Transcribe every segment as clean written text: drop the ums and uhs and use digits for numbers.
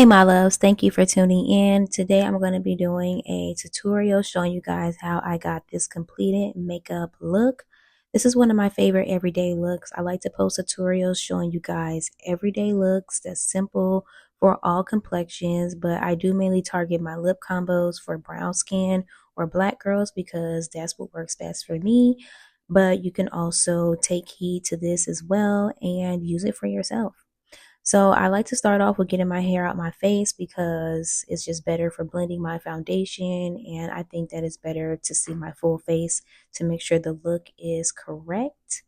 Hey my loves, thank you for tuning in. Today I'm going to be doing a tutorial showing you guys how I got this completed makeup look. This is one of my favorite everyday looks. I like to post tutorials showing you guys everyday looks that's simple for all complexions, but I do mainly target my lip combos for brown skin or black girls because that's what works best for me. But you can also take heed to this as well and use it for yourself. So I like to start off with getting my hair out my face because it's just better for blending my foundation, and I think that it's better to see my full face to make sure the look is correct.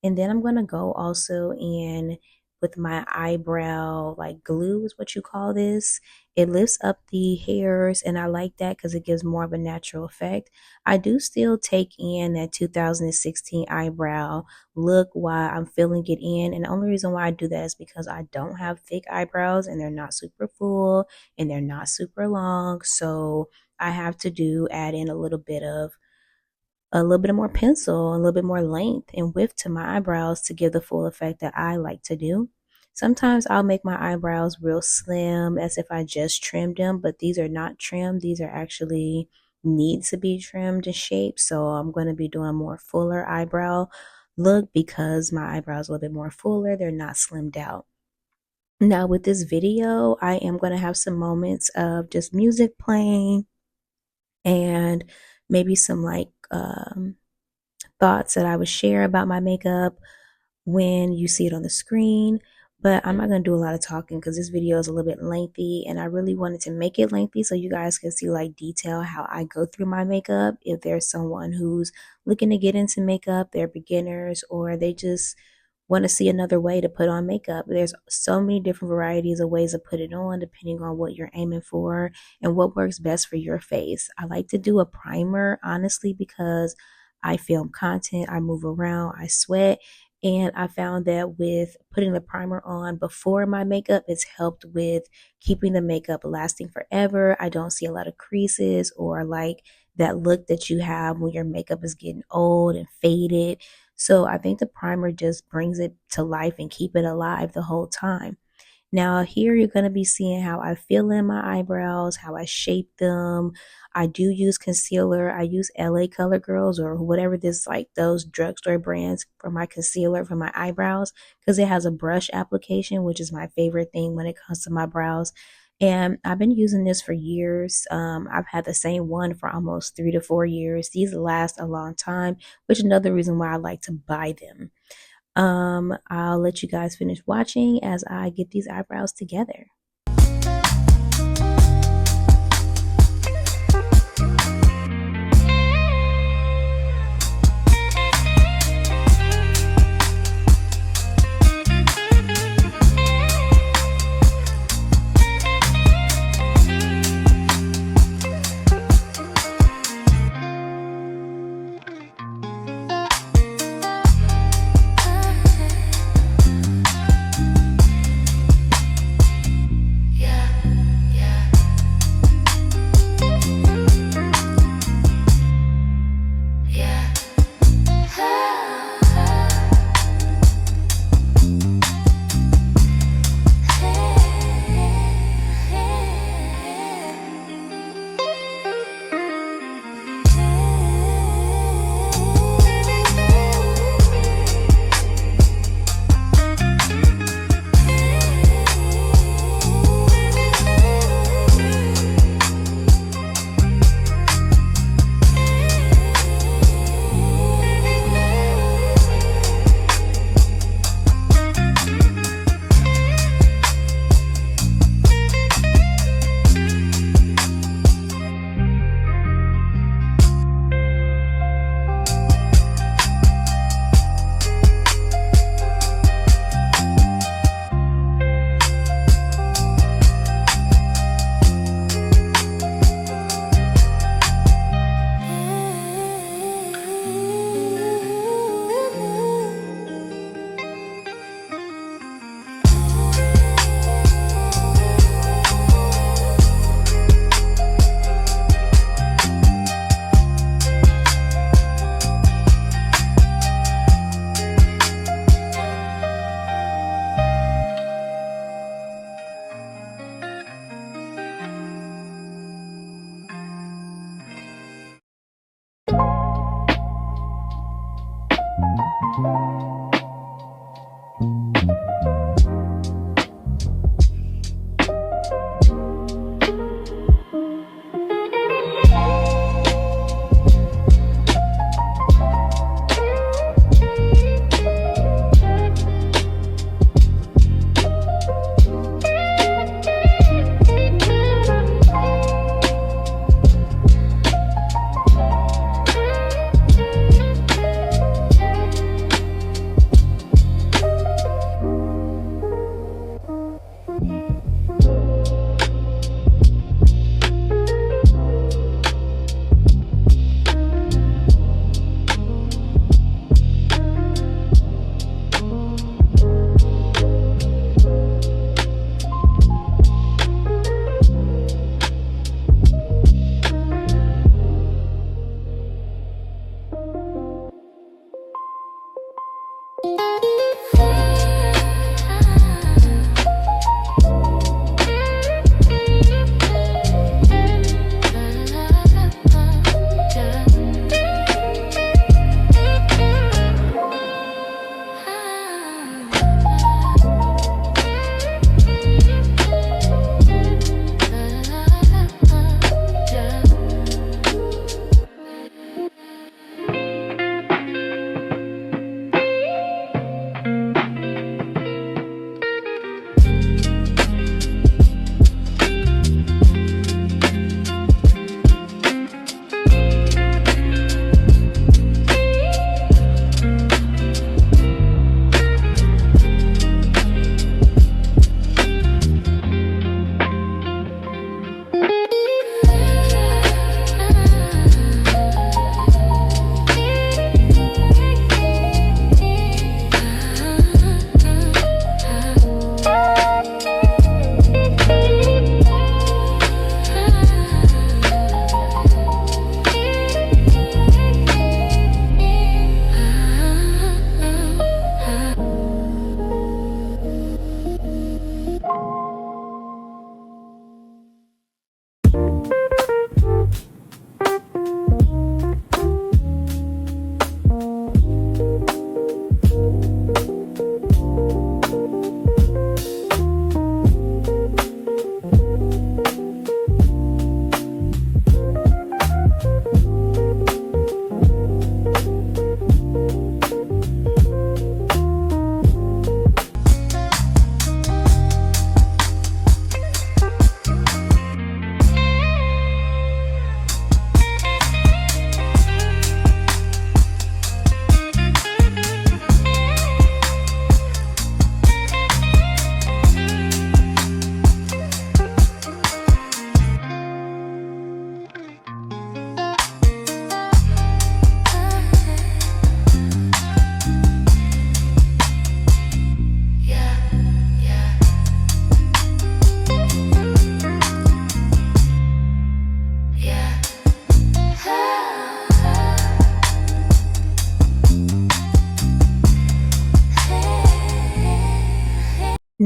And then I'm going to go also in with my eyebrow, like glue is what you call this. It lifts up the hairs, and I like that because it gives more of a natural effect. I do still take in that 2016 eyebrow look while I'm filling it in. And the only reason why I do that is because I don't have thick eyebrows and they're not super full and they're not super long. So I have to add in a little bit more pencil, a little bit more length and width to my eyebrows to give the full effect that I like to do. Sometimes I'll make my eyebrows real slim as if I just trimmed them, but these are not trimmed. These are actually need to be trimmed and shaped. So I'm going to be doing a more fuller eyebrow look because my eyebrows are a little bit more fuller. They're not slimmed out. Now with this video, I am going to have some moments of just music playing and maybe some thoughts that I would share about my makeup when you see it on the screen. But I'm not going to do a lot of talking because this video is a little bit lengthy and I really wanted to make it lengthy so you guys can see like detail how I go through my makeup. If there's someone who's looking to get into makeup, they're beginners, or they just want to see another way to put on makeup. There's so many different varieties of ways to put it on depending on what you're aiming for and what works best for your face. I like to do a primer honestly because I film content, I move around, I sweat, and I found that with putting the primer on before my makeup, it's helped with keeping the makeup lasting forever. I don't see a lot of creases or like that look that you have when your makeup is getting old and faded. So I think the primer just brings it to life and keep it alive the whole time. Now here you're going to be seeing how I fill in my eyebrows, how I shape them. I do use concealer. I use LA Color Girls or whatever this like those drugstore brands for my concealer for my eyebrows because it has a brush application, which is my favorite thing when it comes to my brows. And I've been using this for years. I've had the same one for almost 3 to 4 years. These last a long time, which is another reason why I like to buy them. I'll let you guys finish watching as I get these eyebrows together.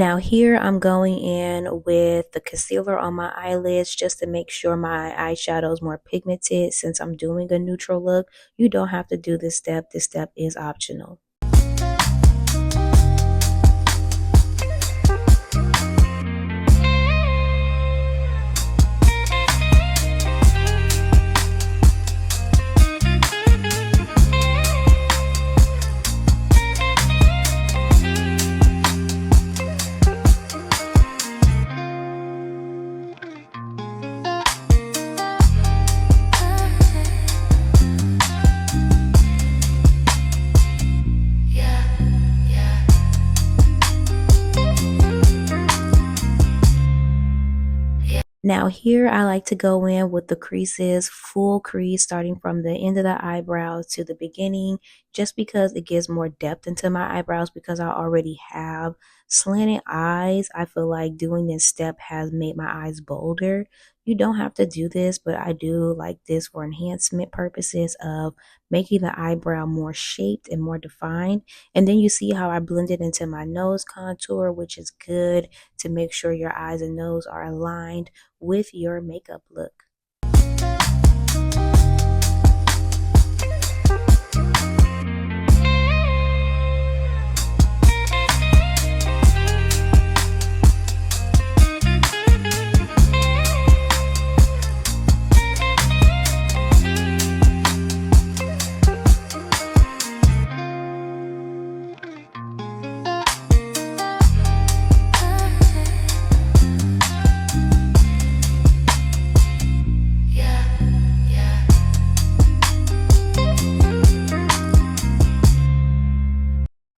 Now here I'm going in with the concealer on my eyelids just to make sure my eyeshadow is more pigmented. Since I'm doing a neutral look, you don't have to do this step. This step is optional. Now here I like to go in with the creases, full crease starting from the end of the eyebrows to the beginning, just because it gives more depth into my eyebrows because I already have slanted eyes. I feel like doing this step has made my eyes bolder. You don't have to do this, but I do like this for enhancement purposes of making the eyebrow more shaped and more defined. And then you see how I blended into my nose contour, which is good to make sure your eyes and nose are aligned with your makeup look.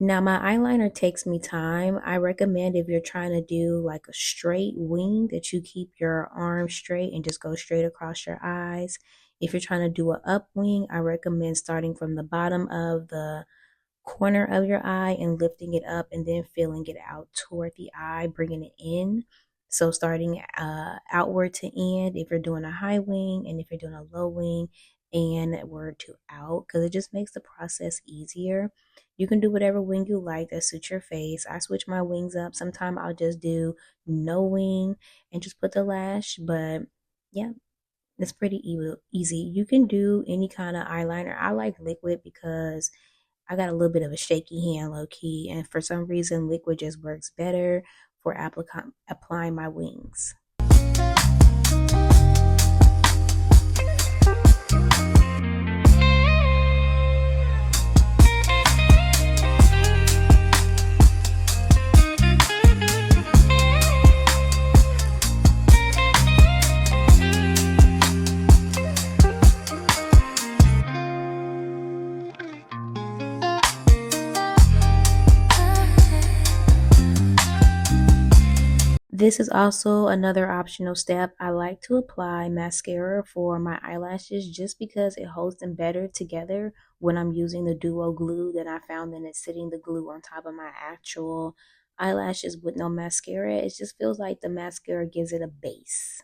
Now, my eyeliner takes me time. I recommend if you're trying to do like a straight wing that you keep your arm straight and just go straight across your eyes. If you're trying to do an up wing, I recommend starting from the bottom of the corner of your eye and lifting it up and then filling it out toward the eye, bringing it in. So starting outward to end if you're doing a high wing and if you're doing a low wing and word to out because it just makes the process easier. You can do whatever wing you like that suits your face. I switch my wings up. Sometimes I'll just do no wing and just put the lash, but yeah, it's pretty easy. You can do any kind of eyeliner. I like liquid because I got a little bit of a shaky hand, low key, and for some reason, liquid just works better for applying my wings. This is also another optional step. I like to apply mascara for my eyelashes just because it holds them better together when I'm using the duo glue that I found that it's sitting the glue on top of my actual eyelashes with no mascara. It just feels like the mascara gives it a base.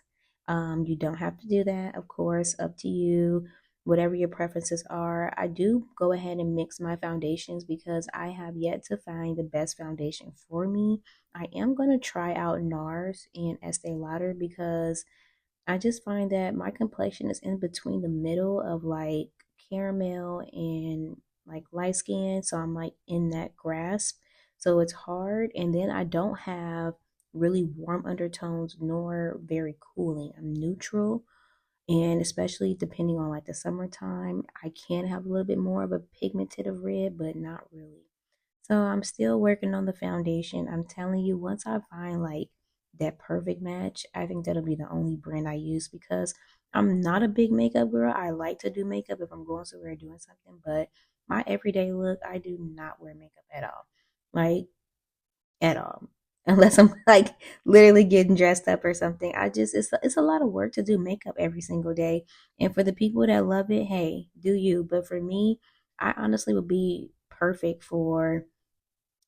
You don't have to do that, of course, up to you, whatever your preferences are. I do go ahead and mix my foundations because I have yet to find the best foundation for me. I am going to try out NARS and Estee Lauder because I just find that my complexion is in between the middle of like caramel and like light skin. So I'm like in that grasp. So it's hard. And then I don't have really warm undertones nor very cooling. I'm neutral. And especially depending on like the summertime, I can have a little bit more of a pigmented of red, but not really. So I'm still working on the foundation. I'm telling you, once I find like that perfect match, I think that'll be the only brand I use because I'm not a big makeup girl. I like to do makeup if I'm going somewhere doing something, but my everyday look, I do not wear makeup at all. Like at all. Unless I'm like literally getting dressed up or something. It's a lot of work to do makeup every single day. And for the people that love it, hey, do you. But for me, I honestly would be perfect for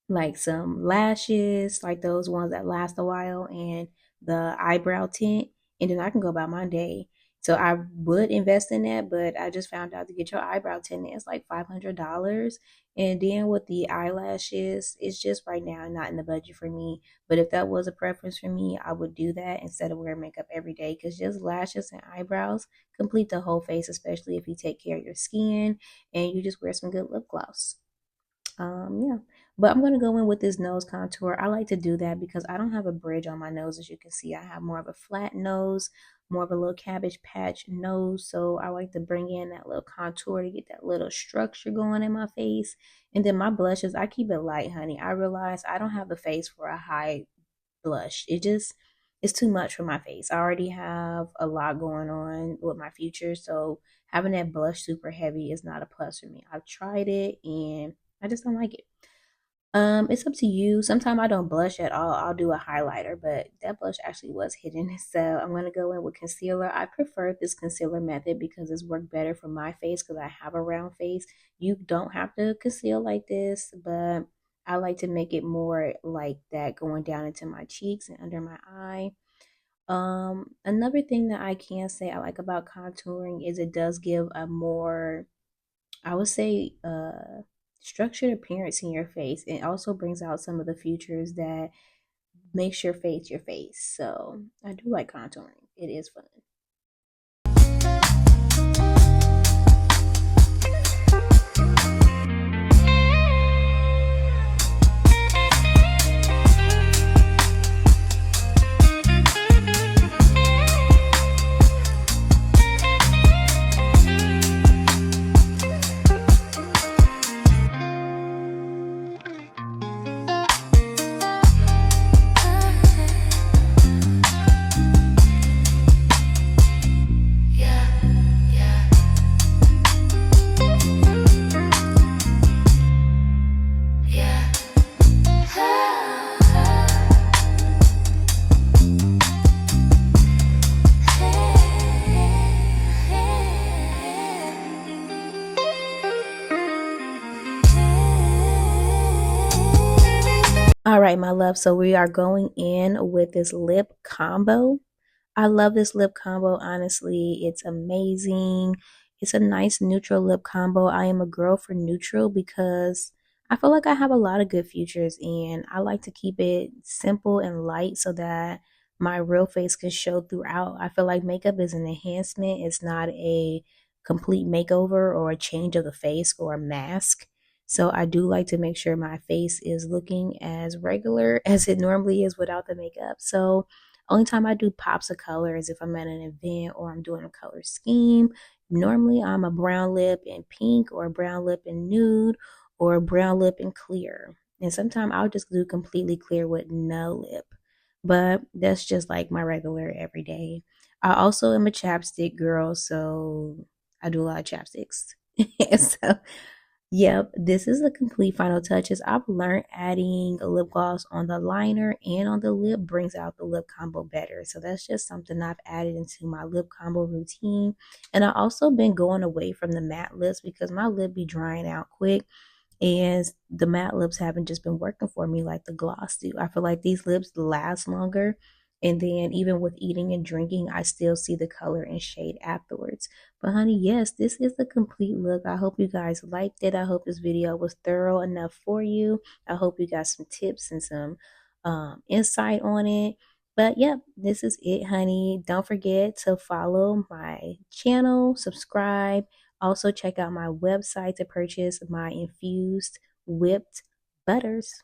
like some lashes, like those ones that last a while, and the eyebrow tint, and then I can go about my day. So I would invest in that, but I just found out to get your eyebrow tinted, it's like $500. And then with the eyelashes, it's just right now not in the budget for me. But if that was a preference for me, I would do that instead of wearing makeup every day, because just lashes and eyebrows complete the whole face, especially if you take care of your skin and you just wear some good lip gloss. Yeah, but I'm gonna go in with this nose contour. I like to do that because I don't have a bridge on my nose. As you can see, I have more of a flat nose, more of a little cabbage patch nose. So I like to bring in that little contour to get that little structure going in my face. And then my blushes, I keep it light, honey. I realize I don't have the face for a high blush. It's too much for my face. I already have a lot going on with my future, so having that blush super heavy is not a plus for me. I've tried it and I just don't like it. It's up to you. Sometimes I don't blush at all. I'll do a highlighter, but that blush actually was hidden. So I'm gonna go in with concealer. I prefer this concealer method because it's worked better for my face because I have a round face. You don't have to conceal like this, but I like to make it more like that going down into my cheeks and under my eye. Another thing that I can say I like about contouring is it does give a more, I would say, structured appearance in your face. It also brings out some of the features that makes your face your face. So I do like contouring. It is fun. All right, my love. So we are going in with this lip combo. I love this lip combo. Honestly, it's amazing. It's a nice neutral lip combo. I am a girl for neutral because I feel like I have a lot of good features and I like to keep it simple and light so that my real face can show throughout. I feel like makeup is an enhancement. It's not a complete makeover or a change of the face or a mask. So I do like to make sure my face is looking as regular as it normally is without the makeup. So only time I do pops of color is if I'm at an event or I'm doing a color scheme. Normally I'm a brown lip in pink or a brown lip in nude or a brown lip in clear. And sometimes I'll just do completely clear with no lip. But that's just like my regular everyday. I also am a chapstick girl, so I do a lot of chapsticks. So yep, this is the complete final touches. I've learned adding a lip gloss on the liner and on the lip brings out the lip combo better. So that's just something I've added into my lip combo routine. And I also been going away from the matte lips because my lip be drying out quick. And the matte lips haven't just been working for me like the gloss do. I feel like these lips last longer. And then even with eating and drinking, I still see the color and shade afterwards. But honey, yes, this is the complete look. I hope you guys liked it. I hope this video was thorough enough for you. I hope you got some tips and some insight on it. But yep, this is it, honey. Don't forget to follow my channel, subscribe. Also, check out my website to purchase my infused whipped butters.